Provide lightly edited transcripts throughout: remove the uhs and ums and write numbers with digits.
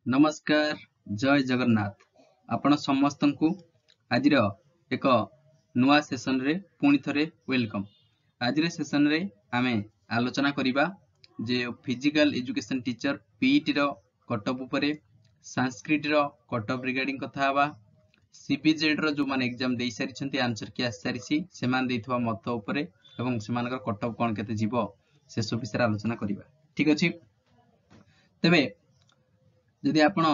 नमस्कार जय जगन्नाथ आपण समस्त को आज एक नुआ सेशन रे पुणी थरे वेलकम। आज सेशन रे आमे आलोचना करिबा जे फिजिकल एजुकेशन टीचर पीईटी रो कटअप उपरे, संस्कृत रो कटअप रिगार्डिंग कथा हवा, सीबीजेड रो जो माने एग्जाम देई सारिछंती आंसर की आसी सारिछि सेमान देइथवा मत उपरे एवं सेमानकर कटअप कोन केते जीवो से सब विषय आलोचना करिबा। ठीक अछि, तबे जदि आपण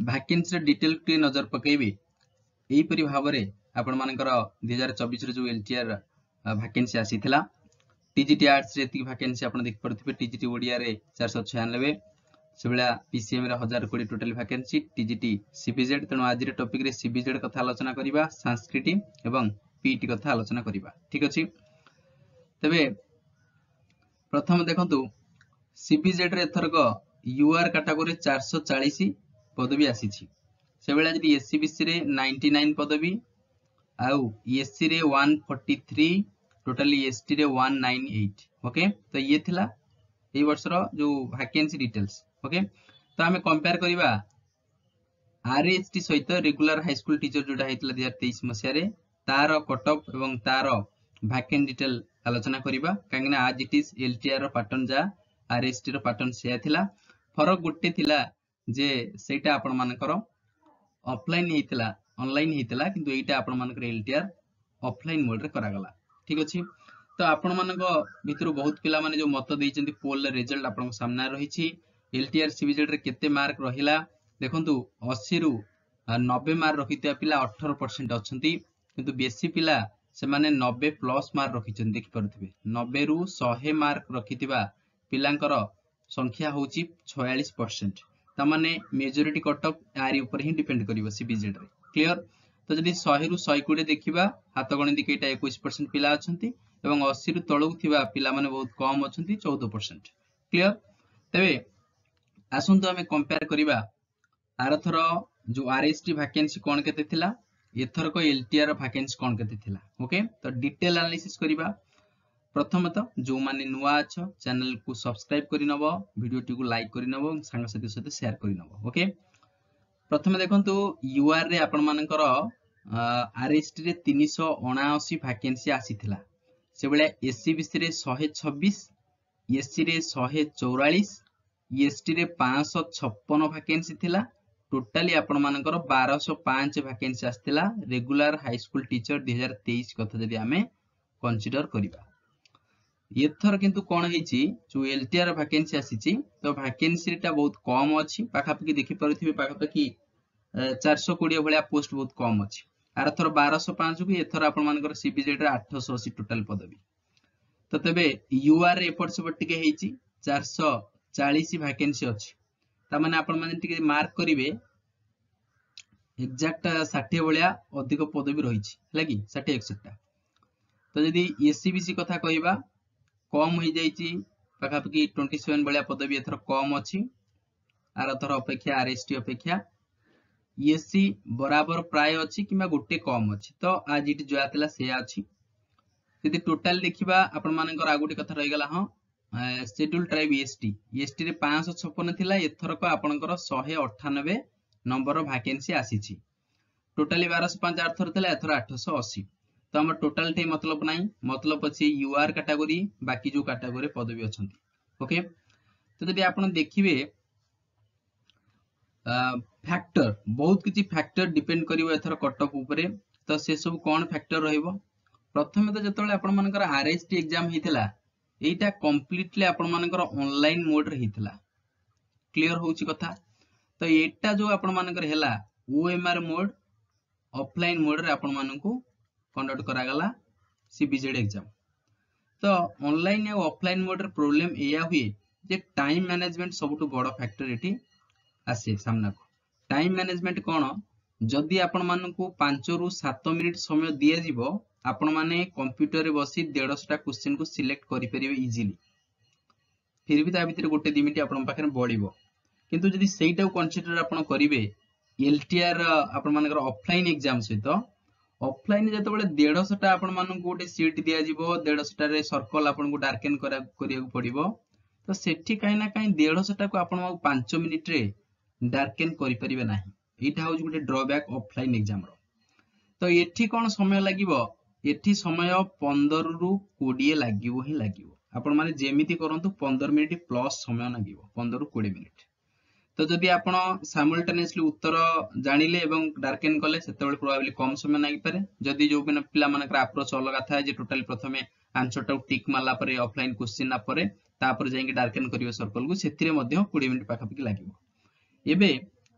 वैकेंसी डिटेल टी नजर पकेबे एही परि भाबरे आपण मानकर 2024 रे जो एलटीआर वैकेंसी आसीथिला टीजीटी आर्ट्स रे एति वैकेंसी आपण देख परथिबे, टीजीटी ओडिया रे 496 सेबला पीसीएम रे 1020 टोटल वैकेंसी, टीजीटी सीबीजेड। तनो आज रे टॉपिक रे सीबीजेड कथा आलोचना करिबा, संस्कृत एवं पीटी कथा आलोचना करिबा। ठीक अछि, तबे प्रथम देखंतु सीबीजेड रे एथरक यूआर कैटेगरी 440 पदवी आसीछि, सेबेला जदि एससीबीसी रे 99 पदवी आउ एससी रे 143 टोटली एसटी रे 198। ओके, तो ये थिला ए वर्ष रो जो वैकेंसी डिटेल्स। ओके, तो हमें कंपेयर करिबा आरएचटी सहित रेगुलर हाई स्कूल टीचर जोटा हेतला 2023 मसिया रे तार कटअप एवं तार वैकेंसी डिटेल आलोचना करिबा, कांगना आज it is LTR row pattern जा आरएचटी रो पैटर्न सेया थिला। फरक गुट्टे थिला जे सेटा आपण मानकर ऑफलाइन हेतिला ऑनलाइन हेतिला, किंतु एटा आपण मानकर एलटीआर ऑफलाइन मोड रे करा गला। ठीक अछि, तो आपण मानको भितरु बहुत पिला माने जो मत देइचंती पोल रिजल्ट आपण सामने रहिछि। एलटीआर सीबीजेड रे केते मार्क रहिला देखंतु 80 रु 90 मार्क रखितिया पिला 18% अछंती, किंतु बेसी पिला से माने 90 प्लस मार्क रखिचंती। देखि परथिबे 90 रु 100 मार्क रखितिबा पिलांकर संख्या होची 46%। तमाने मेजॉरिटी कटअप आरी ऊपर ही डिपेंड करिवो सीबीजेड रे। क्लियर, तो जदि 100 रु 120 देखिबा हाथ गणित केटा 21% पिला अछंती एवं 80 रु तळु थिबा पिला माने बहुत कम अछंती 14%। क्लियर, तबे आसंतो हमें कंपेयर करिबा आरथर जो आरएसटी वैकेंसी कोन केते थिला, एथर को एलटीआर वैकेंसी कोन केते थिला। ओके, तो डिटेल एनालिसिस करिबा। प्रथमतः जो माने नुआ अछ चैनल को सब्सक्राइब करि नबो, वीडियो टी को लाइक करि नबो, संग साथी सहित शेयर करि नबो। ओके, प्रथमे देखंतु यूआर रे आपण मानकर आरएसटी रे 379 वैकेंसी आसीथिला, से बेले एससीबीसी रे 126, एससी रे 144, एसटी रे 556 वैकेंसी थिला। टोटली आपण मानकर 1205 वैकेंसी आस्थिला रेगुलर हाई स्कूल टीचर 2023 कथा जदि आमे कंसीडर करिबा। एथर किंतु कोन हेची जो एलटीआर वैकेंसी आसीची, तो वैकेंसी टा बहुत कम अछि, पाखापाखि देखि परथिबे पाखापाखि 420 भलिया पोस्ट बहुत कम अछि। आर थर 1205 को एथर आपण मानकर सीबीजेड रे 880 टोटल पदवी। तो तबे यूआर एपट सेपट टिके हेची 440 वैकेंसी अछि, ता माने आपण माने टिके मार्क करिवे एग्जैक्ट 60 भलिया अधिक पदवी रहिछि, हला कि 60-61 टा। तो जदि एससीबीसी कथा कहिबा कम हो जाइछि, पाखापाखि 27 भलिया पदवी एथर कम अछि आर थर अपेक्षा आरएसटी अपेक्षा। एससी बराबर प्राय अछि किबा गुटे कम अछि, तो आज इट जो आतला से अछि। यदि टोटल देखिबा आपण मानकर आगुटी कथा रहि गेला। हां, शेड्यूल ट्राइब एसटी रे 556 थिला, एथर को आपनकर 198 नंबर वैकेंसी आसीछि। टोटली 1205 आर्थर थिला, एथर 880। तो हमर टोटल टे मतलब नाही, मतलब अछि यूआर कैटेगरी बाकी जो कैटेगरी पदवी अछंती। ओके, तो जदि आपण देखिबे फैक्टर बहुत किछि फैक्टर डिपेंड करिवो एथर कटअप ऊपरे। तो से सब कोन फैक्टर रहइबो, प्रथमे तो जतले आपण मानकर आरएसटी एग्जाम हितला एटा कंप्लीटली आपण मानकर ऑनलाइन मोड रे हितला। क्लियर होउची कथा, तो एटा जो आपण मानकर हेला ओएमआर मोड ऑफलाइन मोड रे आपण मानकू कंडक्ट करा गला सीबीजेड एग्जाम। तो ऑनलाइन और ऑफलाइन मोड रे प्रॉब्लम एया हुए जे टाइम मैनेजमेंट सबटु बड़ फैक्टर एठी आसे सामना को। टाइम मैनेजमेंट कोन, जदि आपण मानकू 5 रु 7 मिनिट समय दिया जिवो, आपण माने कंप्यूटर रे बसी 150 टा क्वेश्चन को सिलेक्ट करि परिबे इजीली, फिर भी ता भीतर गोटे 2 मिनिट आपण पाखरे बढिबो। किंतु जदि सेइटा को कंसीडर आपण करिवे एलटीआर आपण मानकर ऑफलाइन एग्जाम सहित, ऑफलाइन जते बेले 150 टा आपण मानकू गोटे सीट दिया जिवो, 150 टा रे सर्कल आपण को डार्केन करिया पड़िबो। तो सेठी काई ना काई 150 टा को आपण 5 मिनिट रे डार्केन करि परिबे नाही। एटा होउछ गुटे ड्रॉबैक ऑफलाइन एग्जाम रो। तो एठी कोन समय लागिवो, एठी समय 15 रु 20 लागिवो ही लागिवो। आपण माने जेमिति करंतु 15 मिनिट प्लस समय लागिवो, 15 रु 20 मिनिट। तो जदि आपण साइमल्टेनियसली उत्तर जानिले एवं डार्केन कले सेतेबेले प्रोबेबली कम समय लागि पारे। जदि जो पिला मानकर अप्रोच अलग थाए जे टोटली प्रथमे आंसर टा टिक मारला परे ऑफलाइन क्वेश्चन ना परे तापर जाई डार्केन करियो सर्कल को, सेतिरे मध्ये 20 मिनिट पाखा पाखी लागिवो। एबे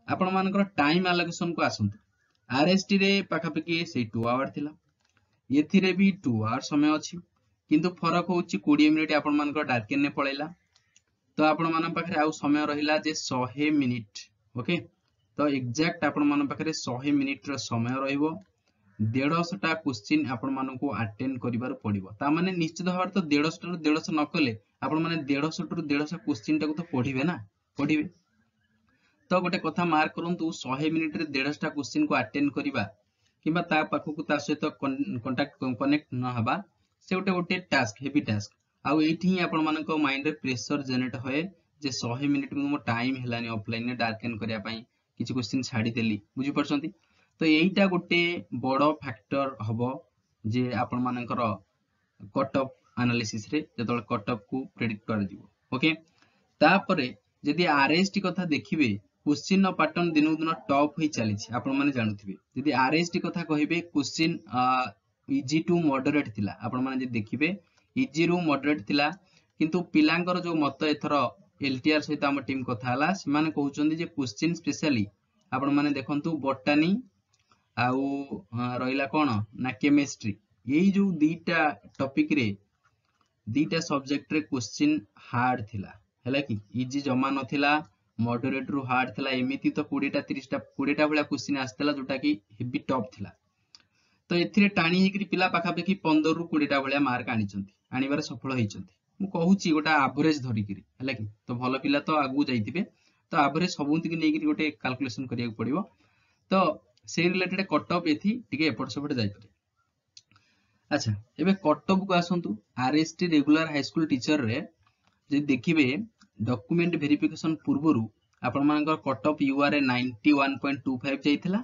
आपण मानकर टाइम एलोकेशन को आसंतु। आरएसटी रे पाखा पाखी से 2 आवर थिला, एथिरे भी 2 आवर समय अछि, किंतु फरक होउची 20 मिनिट आपण मानकर डार्केन ने पळैला। तो आपण मान पाखरे आउ समय रहिला जे 100 मिनिट। ओके, तो एक्जेक्ट आपण मान पाखरे 100 मिनिट रो समय रहिबो। 150 टा क्वेश्चन आपण मानन को अटेंड करिवार पड़िबो। ता माने निश्चित भाव तो 150 रो 150 न कले आपण माने 150 रो 150 क्वेश्चन टाको तो पढिबे ना, पढिबे। तो गोटे कथा मार्क करंतु 100 मिनिट रे 150 टा क्वेश्चन को अटेंड करिबा किबा ता पाखकु ता सहित कांटेक्ट कनेक्ट न हबा से गोटे टास्क, हेवी टास्क। आउ एठी ही आपण मानको माइंड रे प्रेशर जनरेट होए जे 100 मिनिट मो टाइम हेलानी ऑफलाइन ने डार्केन करिया पई किछि क्वेश्चन छाडी देली, बुझी परछंती। तो एईटा गोटे बडो फैक्टर हबो जे आपण मानकर कट ऑफ एनालिसिस रे जतोल कट ऑफ को प्रेडिक्ट कर दिबो। ओके, तापरे जदि आरएसटी कथा देखिबे क्वेश्चन न पैटर्न दिनो दिन टॉप होई चली छी, आपण माने जानथिबे। जदि आरएसटी कथा कहिबे क्वेश्चन इजी टू मॉडरेट थिला, आपण माने जे देखिबे इजी रु मॉडरेट थिला, किंतु पिलांकर जो मत एथर एलटीआर सहित हम टीम कथा हला से माने कहउचंदी जे क्वेश्चन स्पेशली आपण माने देखंतु बोटानी आउ रहिला कोन ना केमिस्ट्री, एई जो दीटा टॉपिक रे दीटा सब्जेक्ट रे क्वेश्चन हार्ड थिला, हैला कि इजी जमा नथिला, मॉडरेट रु हार्ड थिला। एमिति तो 20 टा 30 टा 20 टा भला क्वेश्चन आस्तला जोटा कि हेवी टॉप थिला। तो एथिरे टाणी हेकरी पिला पाखा पाखी 15 रु 20 टा भलिया मार्क आनिचंती, आनिबार सफल होइचंती। मु कहूची गोटा एवरेज धरिकिरी, हैला कि तो भलो पिला तो आगु जाइथिबे, तो एवरेज सबुंती कि नेकिरी गोटे कैलकुलेशन करिया पड़िबो। तो से रिलेटेड कट ऑफ एथि टिके एपट सेपट जाई पारे। अच्छा, एबे कट ऑफ को आसंतु। RST regular high school teacher रे जे देखिबे डॉक्यूमेंट वेरिफिकेशन पूर्वरु आपण मानकर कट ऑफ यूआर 91.25 जाइथिला,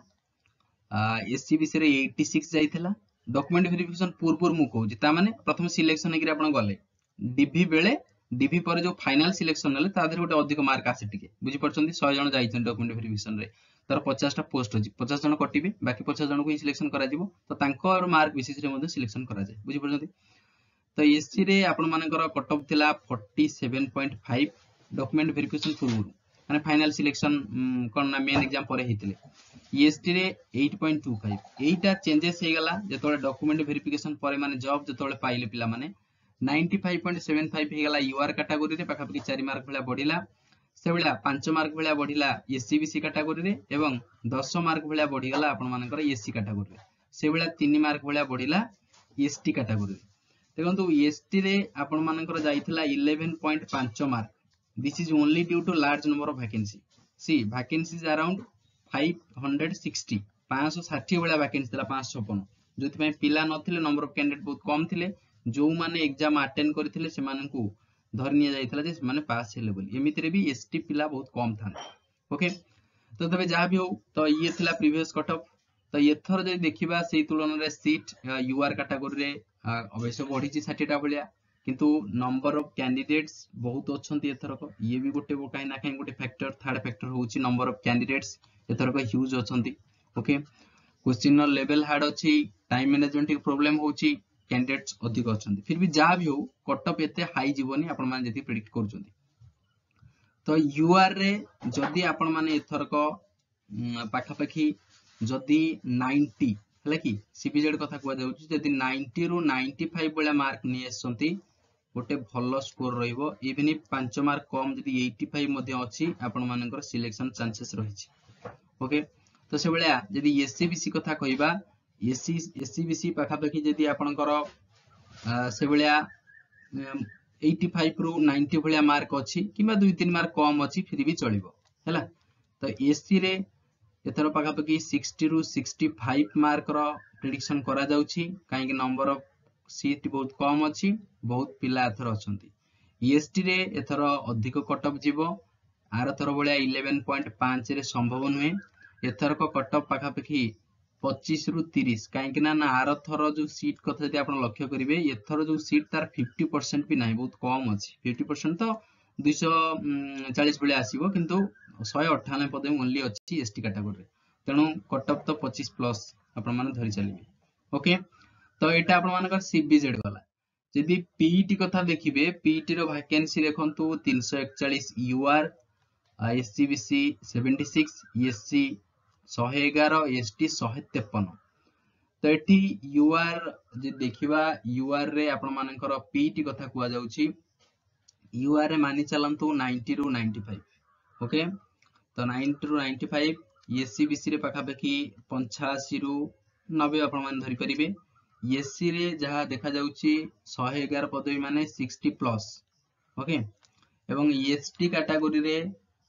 एससीबीसी रे 86 जाइथिला। डॉक्यूमेंट वेरिफिकेशन पूर्व मु कहूची, ता माने प्रथम सिलेक्शन हेकरी आपण गले डीवी बेले डीवी पर जो फाइनल सिलेक्शन हले ता देर गोटे अधिक मार्क आसे टिके, बुझी परछंती। 100 जण जाइछन डॉक्यूमेंट वेरिफिकेशन रे, तर 50 टा पोस्ट होची, 50 जण कटिबे, बाकी 50 जण को ही सिलेक्शन करा जिवो। तो तांकर मार्क बेसिस रे मध्ये सिलेक्शन करा जाय, बुझी परछंती। तो एससी रे आपण मानकर कट ऑफ थिला 47.5 डॉक्यूमेंट वेरिफिकेशन पूर्व माने फाइनल सिलेक्शन कोन ना मेन एग्जाम पर हेतिले। ईएसटी रे 8.25 एटा चेंजेस हे गला जतोले डॉक्यूमेंट वेरिफिकेशन पर माने जॉब जतोले पाइले पिला माने 95.75 हे गला यूआर कैटेगरी रे, पाखा पाखी 4 मार्क भला बढ़िला। से भला 5 मार्क भला बढ़िला एससीबीसी कैटेगरी रे एवं 10 मार्क भला बढ़ी गला आपण मानकर एससी कैटेगरी रे। से भला 3 मार्क भला बढ़िला एसटी कैटेगरी रे। देखंतु एसटी रे आपण मानकर जाइथिला 11.5 mark. This is only due to large number of vacancy. सी वैकेंसीज अराउंड 560 560 वाला वैकेंसी थिला 556, जोथि में पिला नथिले, नंबर ऑफ कैंडिडेट बहुत कम थिले। जो माने एग्जाम अटेंड करथिले से माननकु धरनिया जाइथिला जे माने पास हेले बोली। एमिति रे भी एसटी पिला बहुत कम थान। ओके, तो तबे जहा भी हो, तो ये थिला प्रीवियस कट ऑफ। तो एथर जे देखिबा सेही तुलन रे सीट यूआर कैटेगरी रे अवश्य बढ़ी 60 टा भलिया, किंतु नंबर ऑफ कैंडिडेट्स बहुत अछंती एथरक। ये भी गोटे काई ना काई गोटे फैक्टर, थर्ड फैक्टर होउची नंबर ऑफ कैंडिडेट्स एथरक ह्यूज अछंती। ओके, क्वेश्चन लेवल हार्ड अछि, टाइम मैनेजमेंट के प्रॉब्लम होउची, कैंडिडेट्स अधिक अछंती। फिर भी जा भी हो कट ऑफ एते हाई जीवनी आपण माने जति प्रेडिक्ट करछंती। तो यूआर रे जदी आपण माने एथरक पाखा पाखी जदी 90 हला कि सीबीजेड कथा कुआ जाउची, जदी 90 रु 95 बळा मार्क नि आसंती गोटे भलो स्कोर रहिबो। इवन इफ 5 मार्क कम जदी 85 मध्ये अछि आपण मानकर सिलेक्शन चांसेस रहिछि। ओके, तो से बळा जदी एससीबीसी कथा कहिबा, एससीबीसी पाखा पाखी जदी आपनकर से बळा 85 रु 90 भलिया मार्क अछि किबा 2-3 मार्क कम अछि फिर भी चलिबो हैला। तो एससी रे एथरो पाखा पाखी 60 रु 65 मार्क रो प्रेडिक्शन करा जाउछि, काहे कि नंबर ऑफ सीट बहुत कम अछि, बहुत पिला एथरो अछंती। ईएसटी रे एथरो अधिक कट ऑफ जीवो, आर थर भाया 11.5 रे संभव नुहे एथरक कटअफ पाखापाखि 25 रु 30 कहीं ना आर थर जो सीट कथा यदि आप लक्ष्य करेंगे एथर जो सीट तार 50% भी ना बहुत कम अच्छी 50% तो 240 भाया आसो किंतु 198 पद ओनली अच्छी एसटी कैटेगरी तेणु कटअफ तो 25 प्लस आपण माने धरी चलिए ओके। तो यहाँ आप सीबीजेड गला जदि पीईटी कथा देखिए पीईटी रो वैकेंसी देखंतु 341 यूआर एससीबीसी 76 एससी 111 एसटी 153 तो ये यूआर जे देखिबा यूआर रे आपण मानकर पीईटी कथा कुआ जाउची यूआर रे मानि चलंतु 90 रु 95 ओके। तो 90 रु 95 एससीबीसी रे पाखापाखि 85 रु 90 आपण मान धरि परिबे एससी रे जहाँ देखा जाउची 111 पदवी माने 60 प्लस ओके एवं एसटी कैटेगरी रे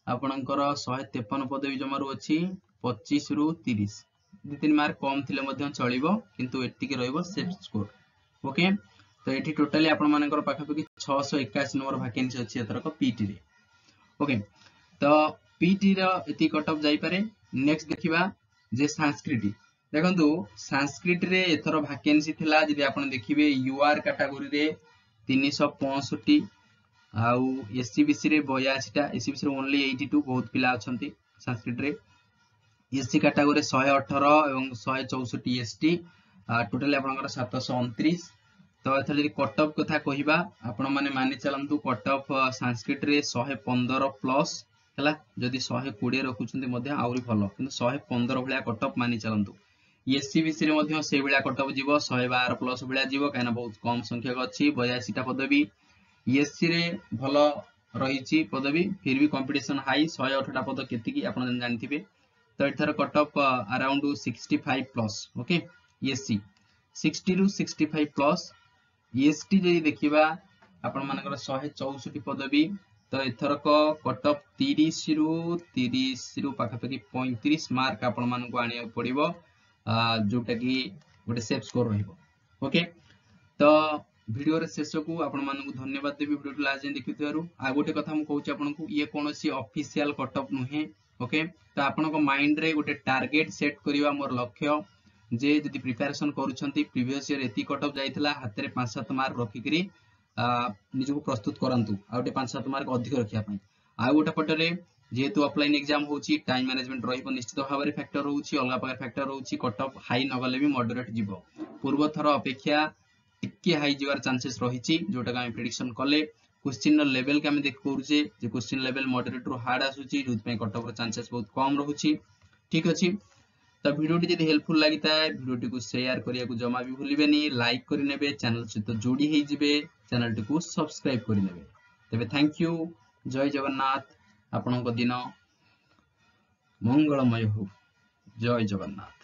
आपणकर 153 पदवी जमारू अच्छी 25 रु 30 2-3 मार्क कम थिले मध्य चलिबो किंतु एतिके रहइबो सेफ स्कोर ओके। तो एठी टोटली आपण मानकर पाखापाखि 681 नंबर वैकेंसी अछि एतरक पीटी रे ओके। तो पीटी रो एति कटअफ जाई पारे। नेक्स्ट देखिबा जे संस्कृत देखंतु संस्कृत रे एथर वैकेंसी थिला जदि आपण देखिबे यूआर कैटेगरी रे 365 आउ एससीबीसी रे 82 टा एससीबीसी रे ओनली 82 बहुत पिला अछंती संस्कृत रे एससी कैटेगरी 118 एवं 164 एसटी टोटली आपनकर 729। तो एथर जदि कटअफ कथा कहिबा आपण माने मानि चलंतु कटअफ संस्कृत रे 115 प्लस हला जदि 120 रखुछंती मध्ये आउरी भलो किंतु 115 भलिया कटअफ मानि चलंतु एससीबीसी रे मध्ये से भलिया कटअफ जीवो 112 प्लस भलिया जीवो काना बहुत कम संख्यक अछि 82 टा पदवी एससी रे भलो रहिछि पदवी फिर भी कंपटीशन हाई 108 टा पद केतिकी आपण जानथिबे। तो एथर cutoff around 65 plus okay SC 60 रु 65 प्लस एसटी जदि देखिबा आपण मानकर 164 पदवी तो एथरक कटअफ 30 रु पाखापाखि 35 मार्क आपण मानकु आनिया पड़िबो जोटा कि गोटे सेफ स्कोर रहिबो ओके। तो वीडियो रे शेष को आपण मानकु धन्यवाद देबी वीडियो लास्ट जे देखिथारु आ गोटे कथा हम कहूची आपनकु ये कोनोसी ऑफिशियल कटअफ नुहे ओके। तो आपनको माइंड रे गोटे टारगेट सेट करिवा मोर लक्ष्य जे जदि प्रिपरेशन करूछंती प्रीवियस ईयर एती कटअफ जाइतला हाथ रे 5-7 मार्क रखिकरी निजको प्रस्तुत करंतु आ गोटे 5-7 मार्क अधिक रखिया पई आ गोटे पटरे जेहेतु ऑफलाइन एग्जाम होची टाइम मैनेजमेंट रहिबो निश्चित भाबरे फैक्टर होची अलगा प्रकार फैक्टर होची कटअफ हाई नगले भी मॉडरेट जीवो पूर्व थर अपेक्षा टिके हाई जीवार चांसेस रहिची जोटा का हम प्रेडिक्शन कले क्वेश्चन लेवल के हम देख परुचे जे क्वेश्चन लेवल मॉडरेट रु हार्ड आसुची जोत पे कटअफ रो चांसेस बहुत कम रहूची ठीक अछि। तो वीडियो टी जदि हेल्पफुल लागिता है वीडियो को शेयर करिया को जमा भी भूलिबेनी लाइक करि नेबे चैनल सहित जोड़ी हे जिवे चैनल टी को सब्सक्राइब करि नेबे तबे थैंक यू जय जगन्नाथ आपनको दिन मंगलमय हो जय जगन्नाथ।